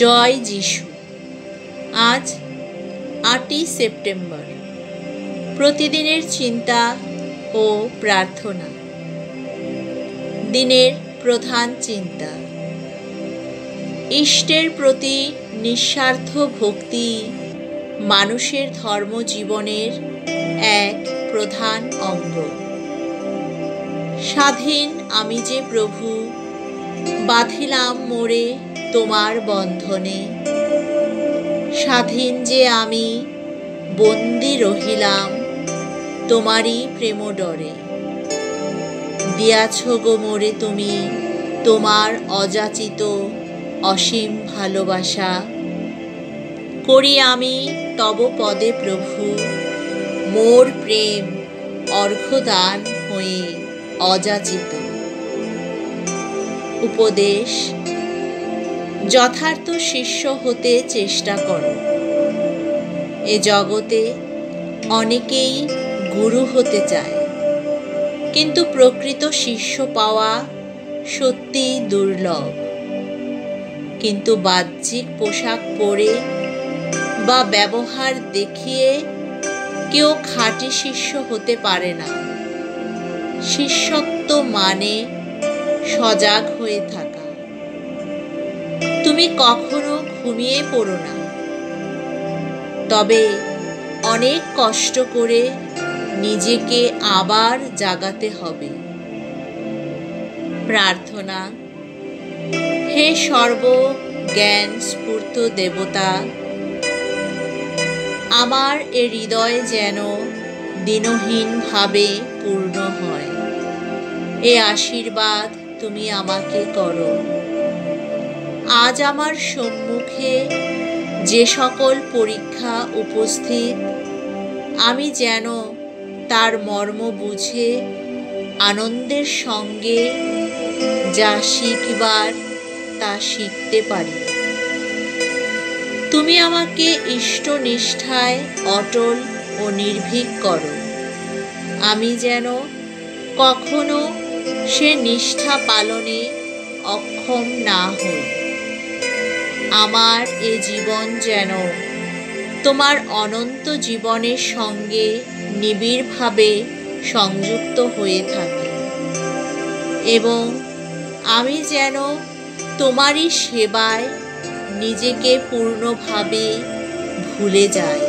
জয় যিশু। আজ 8ই সেপ্টেম্বর। প্রতিদিনের চিন্তা ও প্রার্থনা। দিনের প্রধান চিন্তা, ইষ্টের প্রতি নিঃস্বার্থ ভক্তি মানুষের ধর্মজীবনের এক প্রধান অঙ্গ। স্বাধীন আমি যে প্রভু, বাঁধিলাম মোরে তোমার বন্ধনে। স্বাধীন যে আমি, বন্দী রহিলাম তোমারই প্রেম ডরে। দিয়াছ গো মোরে তুমি তোমার অযাচিত অসীম ভালোবাসা। করি আমি তব পদে প্রভু মোর প্রেম অর্ঘ্যদান হয়ে অযাচিত। উপদেশ, যথার্থ শিষ্য হতে চেষ্টা করো। এ জগতে অনেকেই গুরু হতে চায়, কিন্তু প্রকৃত শিষ্য পাওয়া সত্যি দুর্লভ। কিন্তু বাহ্যিক পোশাক পরে বা ব্যবহার দেখিয়ে কেউ খাঁটি শিষ্য হতে পারে না। শিষ্যত্ব মানে সজাগ হয়ে থাকা। তুমি কখনো ঘুমিয়ে পড়ো না, তবে অনেক কষ্ট করে নিজেকে আবার জাগাতে হবে। প্রার্থনা। হে সর্বজ্ঞান স্ফূর্ত দেবতা, আমার এ হৃদয় যেন দিনহীনভাবে পূর্ণ হয়, এ আশীর্বাদ তুমি আমাকে করো। আজ আমার সম্মুখে যে সকল পরীক্ষা উপস্থিত, আমি যেন তার মর্ম বুঝে আনন্দের সঙ্গে যা শিখবার তা শিখতে পারি। তুমি আমাকে ইষ্টনিষ্ঠায় অটল ও নির্ভীক করো। আমি যেন কখনো সে নিষ্ঠা পালনে অক্ষম না হই। আমার এ জীবন যেন তোমার অনন্ত জীবনের সঙ্গে নিবিড়ভাবে সংযুক্ত হয়ে থাকে এবং আমি যেন তোমারই সেবায় নিজেকে পূর্ণভাবে ভুলে যাই।